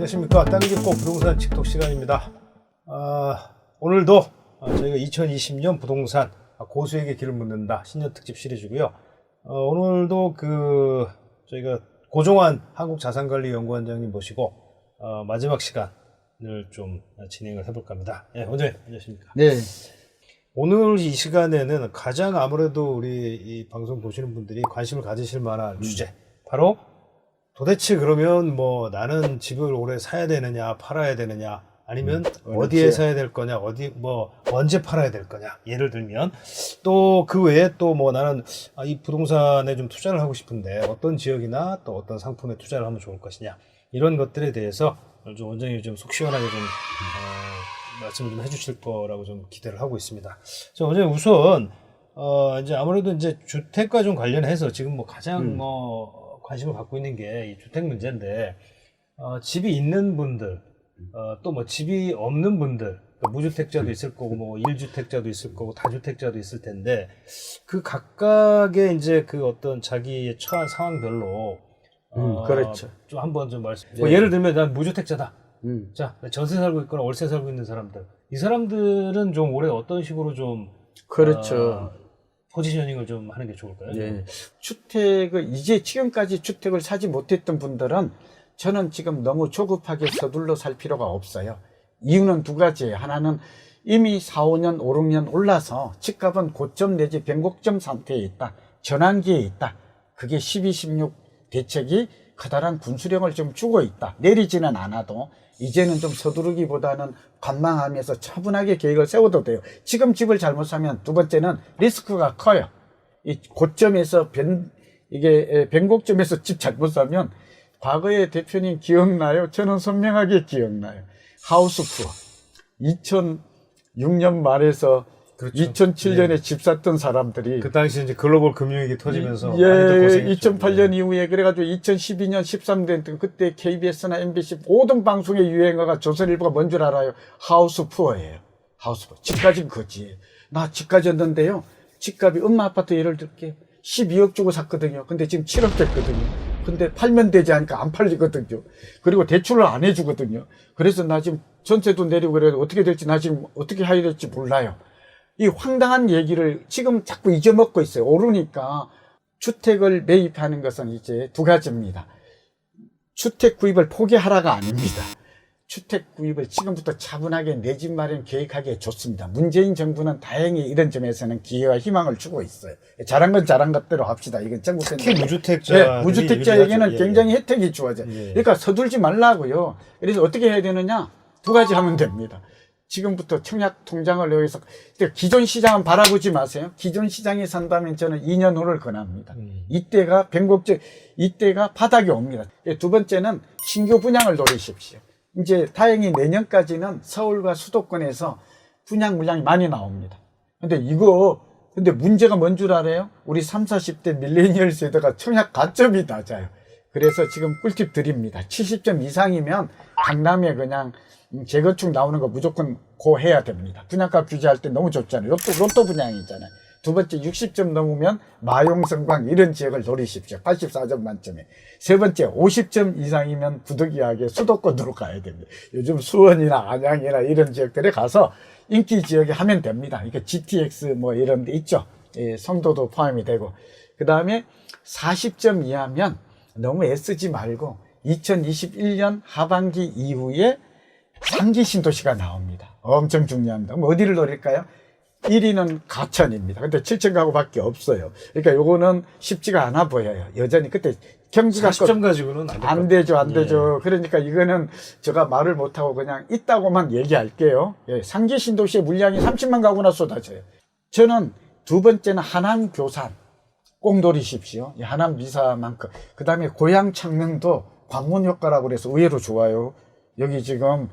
안녕하십니까. 땅짓고 부동산 직독 시간입니다. 오늘도 저희가 2020년 부동산 고수에게 길을 묻는다 신년 특집 시리즈고요. 오늘도 저희가 고종환 한국자산관리연구원장님 모시고 마지막 시간을 좀 진행을 해볼까 합니다. 네, 원장님 안녕하십니까. 네. 오늘 이 시간에는 가장 아무래도 우리 이 방송 보시는 분들이 관심을 가지실 만한 주제, 바로 도대체 그러면 뭐 나는 집을 올해 사야 되느냐 팔아야 되느냐, 아니면 어디에 사야 될 거냐, 언제 팔아야 될 거냐. 예를 들면 또 그 외에 또 뭐 나는 이 부동산에 좀 투자를 하고 싶은데 어떤 지역이나 또 어떤 상품에 투자를 하면 좋을 것이냐, 이런 것들에 대해서 좀 원장님이 좀 속 시원하게 좀 말씀을 좀 해주실 거라고 좀 기대를 하고 있습니다. 자, 원장님 우선 이제 아무래도 이제 주택과 좀 관련해서 지금 뭐 가장 관심을 갖고 있는 게 이 주택 문제인데, 집이 있는 분들, 또 뭐 집이 없는 분들, 무주택자도 있을 거고, 뭐 1주택자도 있을 거고, 다주택자도 있을 텐데, 그 각각의 이제 그 어떤 자기의 처한 상황별로, 그렇죠. 좀 한번 좀 말씀. 네. 뭐 예를 들면 난 무주택자다. 자, 전세 살고 있거나 월세 살고 있는 사람들. 이 사람들은 좀 올해 어떤 식으로 좀, 그렇죠. 포지셔닝을 좀 하는 게 좋을까요? 네. 주택을, 이제 지금까지 주택을 사지 못했던 분들은 저는 지금 너무 조급하게 서둘러 살 필요가 없어요. 이유는 두 가지예요. 하나는 이미 4, 5년, 5, 6년 올라서 집값은 고점 내지 변곡점 상태에 있다. 전환기에 있다. 그게 12, 16 대책이 커다란 분수령을 좀 주고 있다. 내리지는 않아도 이제는 좀 서두르기보다는 관망하면서 차분하게 계획을 세워도 돼요. 지금 집을 잘못 사면 두 번째는 리스크가 커요. 이 고점에서 변곡점에서 집 잘못 사면, 과거에 대표님 기억나요? 저는 선명하게 기억나요. 하우스 푸어. 2006년 말에서 그렇죠. 2007년에 예. 집 샀던 사람들이 그 당시 이제 글로벌 금융위기 터지면서 예, 많이들 고생했죠. 2008년 이후에 그래가지고 2012년 13년 그때 KBS나 MBC 모든 방송의 유행어가 조선일보가 뭔 줄 알아요? 하우스 푸어예요. 하우스 푸어. 집 가진 거지. 나 집 가졌는데요. 집값이 엄마 아파트 예를 들게 12억 주고 샀거든요. 근데 지금 7억 됐거든요. 근데 팔면 되지 않으니까 안 팔리거든요. 그리고 대출을 안 해주거든요. 그래서 나 지금 전세도 내리고 그래도 어떻게 될지 나 지금 어떻게 해야 될지 몰라요. 이 황당한 얘기를 지금 자꾸 잊어먹고 있어요. 오르니까. 주택을 매입하는 것은 이제 두 가지입니다. 주택 구입을 포기하라가 아닙니다. 주택 구입을 지금부터 차분하게 내 집 마련 계획하기에 좋습니다. 문재인 정부는 다행히 이런 점에서는 기회와 희망을 주고 있어요. 잘한 건 잘한 것대로 합시다. 이건 정부 특히 무주택자, 네, 무주택자에게는 굉장히 혜택이 주어져요. 예. 그러니까 서둘지 말라고요. 그래서 어떻게 해야 되느냐? 두 가지 하면 됩니다. 지금부터 청약 통장을 이용해서, 기존 시장은 바라보지 마세요. 기존 시장에 산다면 저는 2년 후를 권합니다. 이때가 변곡점, 이때가 바닥이 옵니다. 두 번째는 신규 분양을 노리십시오. 이제 다행히 내년까지는 서울과 수도권에서 분양 물량이 많이 나옵니다. 근데 문제가 뭔 줄 알아요? 우리 30, 40대 밀레니얼 세대가 청약 가점이 낮아요. 그래서 지금 꿀팁 드립니다. 70점 이상이면 강남에 그냥 재건축 나오는 거 무조건 고해야 됩니다. 분양가 규제할 때 너무 좋잖아요. 로또 분양이잖아요. 두 번째, 60점 넘으면 마용성광 이런 지역을 노리십시오. 84점 만점에. 세 번째, 50점 이상이면 부득이하게 수도권으로 가야 됩니다. 요즘 수원이나 안양이나 이런 지역들에 가서 인기 지역에 하면 됩니다. 그러니까 GTX 뭐 이런 데 있죠. 예, 성도도 포함이 되고. 그 다음에 40점 이하면 너무 애쓰지 말고 2021년 하반기 이후에 3기 신도시가 나옵니다. 엄청 중요합니다. 그럼 어디를 노릴까요? 1위는 가천입니다. 근데 7천 가구밖에 없어요. 그러니까 요거는 쉽지가 않아 보여요. 여전히 그때 경기가 40점 가지고는 안 되죠. 예. 그러니까 이거는 제가 말을 못하고 그냥 있다고만 얘기할게요. 예, 3기 신도시의 물량이 30만 가구나 쏟아져요. 저는 두 번째는 하남 교산 꼭 노리십시오. 하남 미사만큼. 그 다음에 고양 창릉도 관문 효과라고 그래서 의외로 좋아요. 여기 지금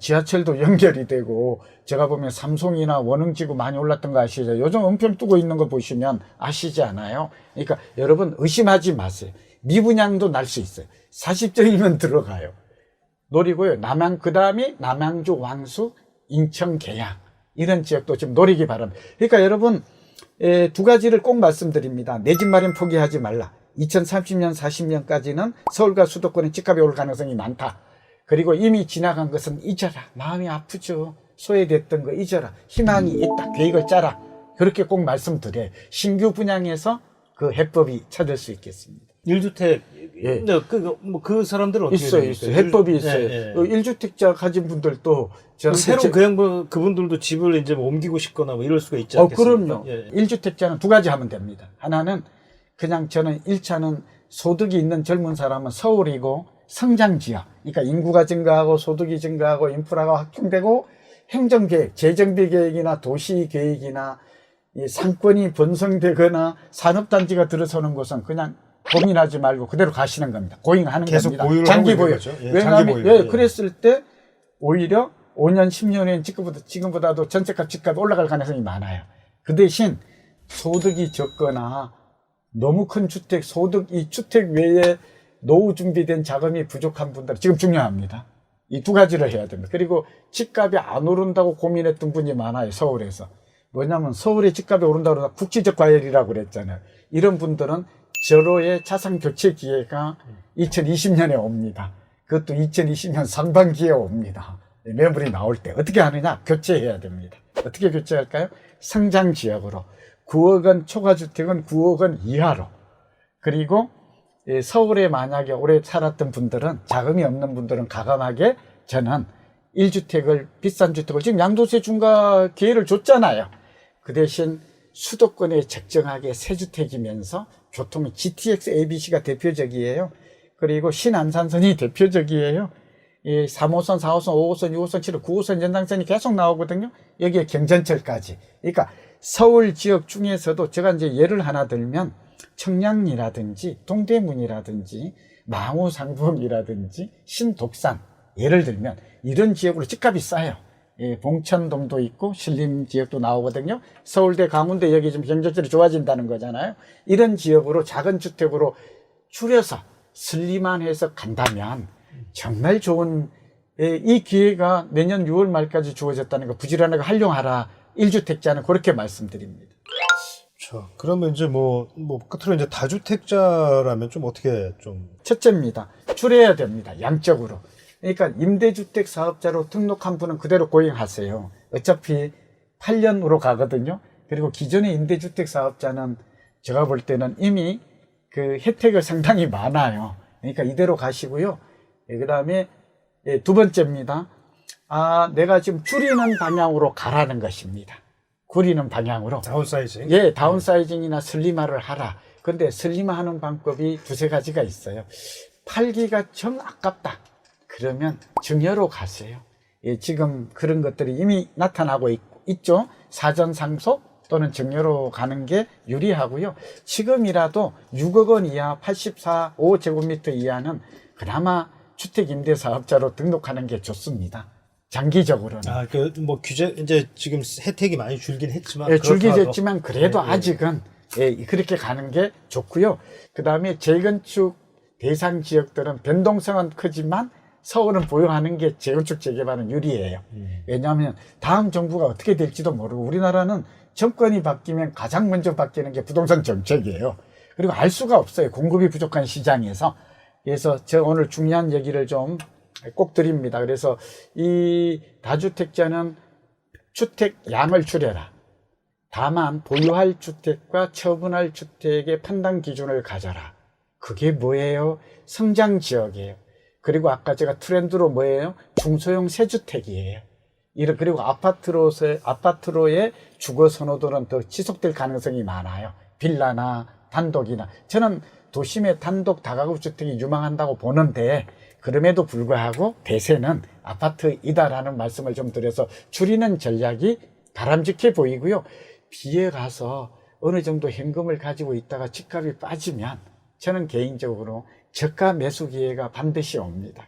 지하철도 연결이 되고, 제가 보면 삼송이나 원흥지구 많이 올랐던 거 아시죠? 요즘 은평 뜨고 있는 거 보시면 아시지 않아요? 그러니까 여러분 의심하지 마세요. 미분양도 날 수 있어요. 40점이면 들어가요. 노리고요. 그 다음에 남양주 왕수, 인천 계양 이런 지역도 좀 노리기 바랍니다. 그러니까 여러분 두 가지를 꼭 말씀드립니다. 내 집 마련 포기하지 말라. 2030년, 40년까지는 서울과 수도권은 집값이 오를 가능성이 많다. 그리고 이미 지나간 것은 잊어라. 마음이 아프죠. 소외됐던 거 잊어라. 희망이 있다. 계획을 짜라. 그렇게 꼭 말씀드려요. 신규 분양에서 그 해법이 찾을 수 있겠습니다. 1주택 예. 근데 그 사람들은 어떻게 있어요, 됩니까? 있어요. 해법이 있어요. 예, 예. 1주택자 가진 분들도 새로 그분들도 집을 이제 뭐 옮기고 싶거나 뭐 이럴 수가 있지 않겠습니까? 그럼요. 예. 1주택자는 두 가지 하면 됩니다. 하나는 그냥 저는 1차는 소득이 있는 젊은 사람은 서울이고 성장 지역, 그러니까 인구가 증가하고 소득이 증가하고 인프라가 확충되고 행정계획, 재정비 계획이나 도시 계획이나 이 상권이 번성되거나 산업단지가 들어서는 곳은 그냥 고민하지 말고 그대로 가시는 겁니다. 고잉하는 계속 겁니다. 보유를 장기 하고 보유. 있는 거죠. 예, 왜냐하면 장기 보유. 예. 그랬을 때 오히려 5년, 10년엔 지금보다도 전세값, 집값이 올라갈 가능성이 많아요. 그 대신 소득이 적거나 너무 큰 주택, 이 주택 외에 노후 준비된 자금이 부족한 분들 지금 중요합니다. 이 두 가지를 해야 됩니다. 그리고 집값이 안 오른다고 고민했던 분이 많아요. 서울에서. 뭐냐면 서울의 집값이 오른다고 그러다 국지적 과열이라고 그랬잖아요. 이런 분들은 절호의 자산 교체 기회가 2020년에 옵니다. 그것도 2020년 상반기에 옵니다. 매물이 나올 때 어떻게 하느냐? 교체해야 됩니다. 어떻게 교체할까요? 성장 지역으로 9억 원 초과주택은 9억 원 이하로, 그리고 서울에 만약에 오래 살았던 분들은, 자금이 없는 분들은 가감하게 저는 1주택을, 비싼 주택을, 지금 양도세 중과 기회를 줬잖아요. 그 대신 수도권에 적정하게 새 주택이면서 교통이 GTX ABC가 대표적이에요. 그리고 신안산선이 대표적이에요. 이 3호선, 4호선, 5호선, 6호선, 7호선, 9호선 연장선이 계속 나오거든요. 여기에 경전철까지. 그러니까 서울 지역 중에서도 제가 이제 예를 하나 들면 청량리라든지 동대문이라든지 망우상봉이라든지 신독산, 예를 들면 이런 지역으로 집값이 싸요. 예, 봉천동도 있고 신림 지역도 나오거든요. 서울대, 강원대 여기 좀 경제적으로 좋아진다는 거잖아요. 이런 지역으로 작은 주택으로 줄여서 슬림한해서 간다면 정말 좋은, 이 기회가 내년 6월 말까지 주어졌다는 거 부지런하게 활용하라. 1주택자는 그렇게 말씀드립니다. 그렇죠. 그러면 이제 뭐 끝으로 이제 다주택자라면 좀 어떻게 좀. 첫째입니다. 줄여야 됩니다. 양적으로. 그러니까 임대주택 사업자로 등록한 분은 그대로 고용하세요. 어차피 8년으로 가거든요. 그리고 기존의 임대주택 사업자는 제가 볼 때는 이미 그 혜택을 상당히 많아요. 그러니까 이대로 가시고요. 그 다음에 두 번째입니다. 내가 지금 줄이는 방향으로 가라는 것입니다. 줄이는 방향으로. 다운사이징? 예, 다운사이징이나 슬림화를 하라. 근데 슬림화하는 방법이 두세 가지가 있어요. 팔기가 정 아깝다. 그러면 증여로 가세요. 예, 지금 그런 것들이 이미 나타나고 있죠. 사전 상속 또는 증여로 가는 게 유리하고요. 지금이라도 6억 원 이하 84.5제곱미터 이하는 그나마 주택임대사업자로 등록하는 게 좋습니다. 장기적으로는. 뭐 규제, 이제 지금 혜택이 많이 줄긴 했지만. 예, 줄긴 했지만 그래도 예, 예. 아직은 그렇게 가는 게 좋고요. 그 다음에 재건축 대상 지역들은 변동성은 크지만 서울은 보유하는 게 재건축 재개발은 유리해요. 왜냐하면 다음 정부가 어떻게 될지도 모르고 우리나라는 정권이 바뀌면 가장 먼저 바뀌는 게 부동산 정책이에요. 그리고 알 수가 없어요. 공급이 부족한 시장에서. 그래서 제가 오늘 중요한 얘기를 좀 꼭 드립니다. 그래서 이 다주택자는 주택 양을 줄여라. 다만 보유할 주택과 처분할 주택의 판단 기준을 가져라. 그게 뭐예요? 성장 지역이에요. 그리고 아까 제가 트렌드로 뭐예요? 중소형 세주택이에요. 그리고 아파트로의 주거 선호도는 더 지속될 가능성이 많아요. 빌라나 단독이나. 저는 도심의 단독 다가구 주택이 유망한다고 보는데, 그럼에도 불구하고 대세는 아파트이다라는 말씀을 좀 드려서 줄이는 전략이 바람직해 보이고요. 비에 가서 어느 정도 현금을 가지고 있다가 집값이 빠지면 저는 개인적으로 저가 매수 기회가 반드시 옵니다.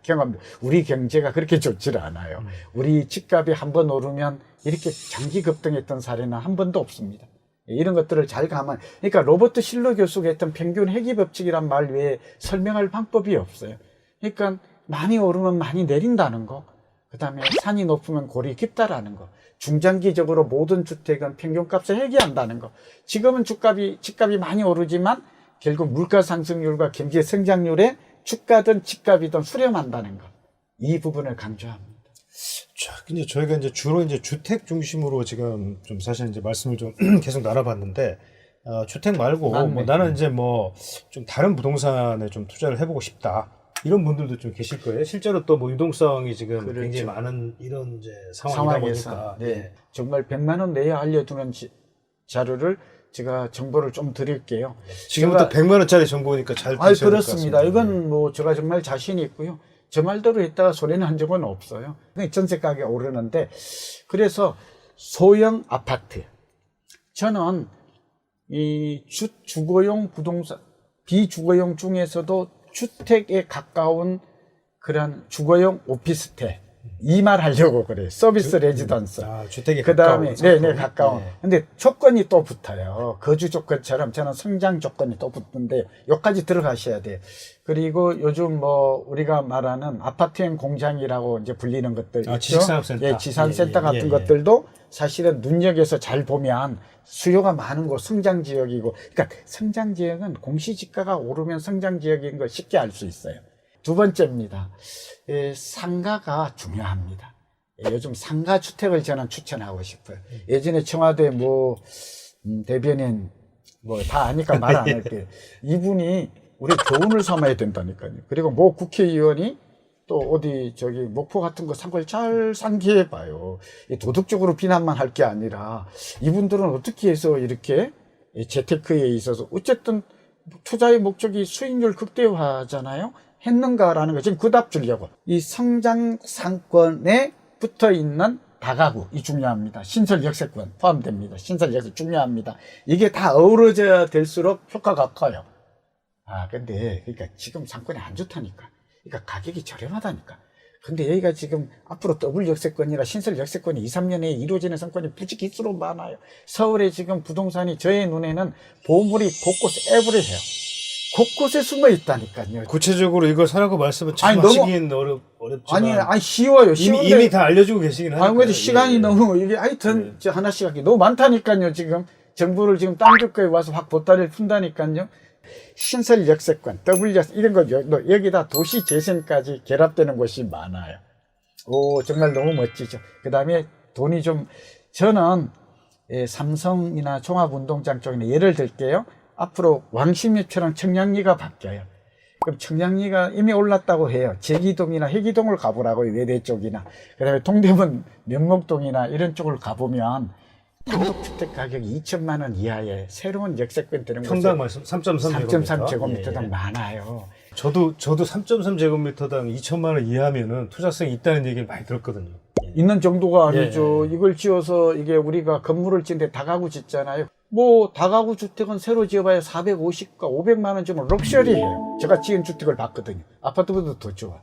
우리 경제가 그렇게 좋지를 않아요. 우리 집값이 한번 오르면 이렇게 장기 급등했던 사례는 한 번도 없습니다. 이런 것들을 잘 그러니까 로버트 실러 교수가 했던 평균 회귀 법칙이란 말 외에 설명할 방법이 없어요. 그러니까 많이 오르면 많이 내린다는 거, 그 다음에 산이 높으면 골이 깊다라는 거, 중장기적으로 모든 주택은 평균값을 회귀한다는 거. 지금은 집값이 많이 오르지만 결국 물가 상승률과 경제 성장률에 주가든 집값이든 수렴한다는 거. 이 부분을 강조합니다. 자, 근데 저희가 이제 주로 이제 주택 중심으로 지금 좀 사실 이제 말씀을 좀 계속 나눠봤는데, 주택 말고 맞네. 뭐 나는 이제 뭐 좀 다른 부동산에 좀 투자를 해보고 싶다. 이런 분들도 좀 계실 거예요. 실제로 또 뭐 유동성이 지금 그렇죠. 굉장히 많은 이런 이제 상황이다 보니까. 네. 예. 정말 100만 원 내에 알려두는 자료를 제가 정보를 좀 드릴게요. 지금부터 100만 원짜리 정보니까 잘 아, 드셔야 될것 그렇습니다. 같습니다. 이건 뭐 제가 정말 자신이 있고요. 저 말대로 했다가 소리는 한 적은 없어요. 전세 가격이 오르는데, 그래서 소형 아파트. 저는 이 주거용 부동산, 비주거용 중에서도 주택에 가까운 그런 주거용 오피스텔, 이 말 하려고 그래요. 서비스 레지던스. 주택에 그 다음에, 가까운. 네네, 가까운. 네. 근데 조건이 또 붙어요. 거주 조건처럼 저는 성장 조건이 또 붙는데, 여기까지 들어가셔야 돼요. 그리고 요즘 뭐, 우리가 말하는 아파트형 공장이라고 이제 불리는 것들 있죠. 지식산업센터. 예, 지산센터 같은 예. 것들도 사실은 눈여겨서 잘 보면 수요가 많은 곳, 성장 지역이고, 그러니까 성장 지역은 공시지가가 오르면 성장 지역인 걸 쉽게 알 수 있어요. 두 번째입니다. 상가가 중요합니다. 요즘 상가 주택을 저는 추천하고 싶어요. 예전에 청와대 뭐 대변인 뭐 다 아니까 말 안 할게요. 이분이 우리 교훈을 삼아야 된다니까요. 그리고 뭐 국회의원이 또 어디 저기 목포 같은 거 산 걸 잘 상기해 봐요. 도덕적으로 비난만 할 게 아니라 이분들은 어떻게 해서 이렇게 재테크에 있어서 어쨌든 투자의 목적이 수익률 극대화잖아요. 했는가라는 거 지금 그 답 주려고. 이 성장 상권에 붙어 있는 다가구, 이 중요합니다. 신설 역세권 포함됩니다. 신설 역세 중요합니다. 이게 다 어우러져야 될수록 효과가 커요. 근데 그러니까 지금 상권이 안 좋다니까. 그러니까 가격이 저렴하다니까. 근데 여기가 지금 앞으로 더블 역세권이라 신설 역세권이 2, 3년에 이루어지는 상권이 부지기수로 많아요. 서울에 지금 부동산이 저의 눈에는 보물이 곳곳에 애부해요. 곳곳에 숨어 있다니까요. 구체적으로 이걸 사라고 말씀을 참 아니, 너무- 하시긴 어렵지만. 아니 쉬워요. 이미 다 알려주고 계시긴 하니까. 그래도 시간이 너무 이게 하여튼 저 하나씩 하기 너무 많다니까요. 지금 정부를 지금 땅줄 거에 와서 확 보따리를 푼다니까요. 신설 역세권, 더블 역세 이런 거 여기다 도시 재생까지 결합되는 곳이 많아요. 오, 정말 너무 멋지죠. 그 다음에 돈이 좀 저는 삼성이나 종합운동장 쪽이나 예를 들게요. 앞으로 왕십리처럼 청량리가 바뀌어요. 그럼 청량리가 이미 올랐다고 해요. 제기동이나 해기동을 가보라고요. 외대 쪽이나. 그 다음에 동대문 명목동이나 이런 쪽을 가보면 단독주택 가격이 2천만 원 이하의 새로운 역세권 되는 곳이 평당 말씀 3.3제곱미터당 많아요. 저도 3.3제곱미터당 2천만 원 이하면은 투자성이 있다는 얘기를 많이 들었거든요. 있는 정도가 아니죠. 이걸 지어서 이게 우리가 건물을 짓는데 다가구 짓잖아요. 뭐 다가구 주택은 새로 지어봐야 450과 500만 원 주면 럭셔리해요. 제가 지은 주택을 봤거든요. 아파트보다 더 좋아.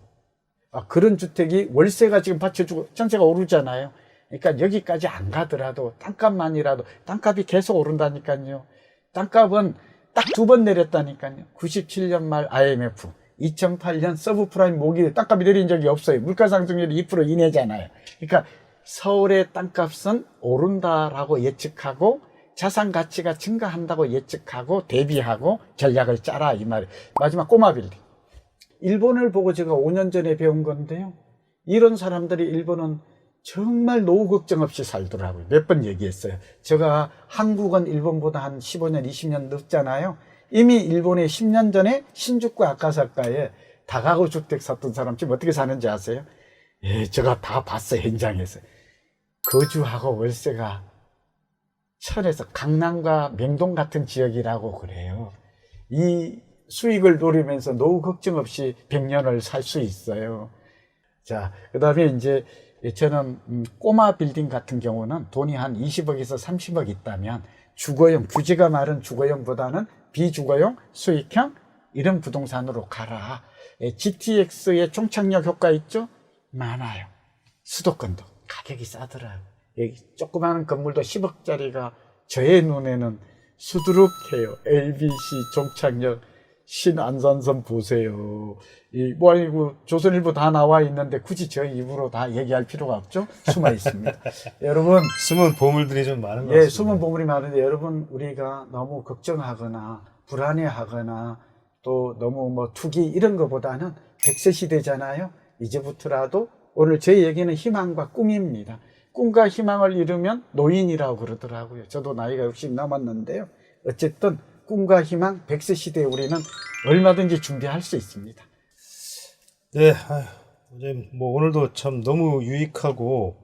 그런 주택이 월세가 지금 받쳐주고 전세가 오르잖아요. 그러니까 여기까지 안 가더라도 땅값만이라도 땅값이 계속 오른다니까요. 땅값은 딱 2번 내렸다니까요. 97년 말 IMF, 2008년 서브프라임 모기 땅값이 내린 적이 없어요. 물가 상승률이 2% 이내잖아요. 그러니까 서울의 땅값은 오른다라고 예측하고 자산 가치가 증가한다고 예측하고 대비하고 전략을 짜라 이 말이에요. 마지막 꼬마 빌딩. 일본을 보고 제가 5년 전에 배운 건데요. 이런 사람들이 일본은 정말 노후 걱정 없이 살더라고요. 몇 번 얘기했어요. 제가 한국은 일본보다 한 15년, 20년 늦잖아요. 이미 일본에 10년 전에 신주쿠 아카사카에 다가구 주택 샀던 사람 지금 어떻게 사는지 아세요? 제가 다 봤어요. 현장에서. 거주하고 월세가 천에서 강남과 명동 같은 지역이라고 그래요. 이 수익을 노리면서 노후 걱정 없이 100년을 살 수 있어요. 자, 그 다음에 이제 저는 꼬마 빌딩 같은 경우는 돈이 한 20억에서 30억 있다면 주거용, 규제가 마른 주거용보다는 비주거용, 수익형 이런 부동산으로 가라. GTX의 총착력 효과 있죠? 많아요. 수도권도 가격이 싸더라고요. 여기 조그마한 건물도 10억짜리가 저의 눈에는 수두룩해요. LBC 종착역 신안산선 보세요. 아니고 조선일보 다 나와 있는데 굳이 저희 입으로 다 얘기할 필요가 없죠. 숨어 있습니다. 여러분, 숨은 보물들이 좀 많은 것 예, 같습니다. 숨은 보물이 많은데 여러분 우리가 너무 걱정하거나 불안해하거나 또 너무 뭐 투기 이런 거보다는 100세 시대잖아요. 이제부터라도 오늘 제 얘기는 희망과 꿈입니다. 꿈과 희망을 이루면 노인이라고 그러더라고요. 저도 나이가 60 남았는데요. 어쨌든 꿈과 희망 100세 시대에 우리는 얼마든지 준비할 수 있습니다. 네, 아휴, 선생님, 뭐 오늘도 참 너무 유익하고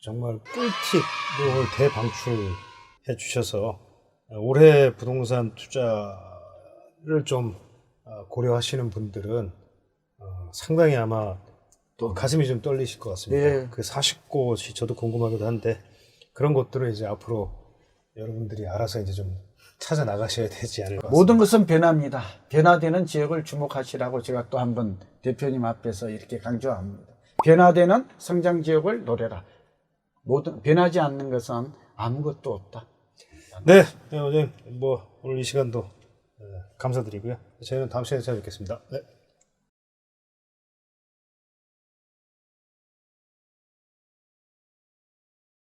정말 꿀팁도 오늘 대방출해 주셔서 올해 부동산 투자를 좀 고려하시는 분들은 상당히 아마 또 가슴이 좀 떨리실 것 같습니다. 네. 그 40곳이 저도 궁금하기도 한데 그런 것들을 이제 앞으로 여러분들이 알아서 이제 좀 찾아 나가셔야 되지 않을까. 모든 것은 변화입니다. 변화되는 지역을 주목하시라고 제가 또 한번 대표님 앞에서 이렇게 강조합니다. 변화되는 성장 지역을 노려라. 모든 변하지 않는 것은 아무것도 없다. 네, 네, 선생님, 뭐 오늘 이 시간도 감사드리고요. 저희는 다음 시간에 찾아뵙겠습니다. 네.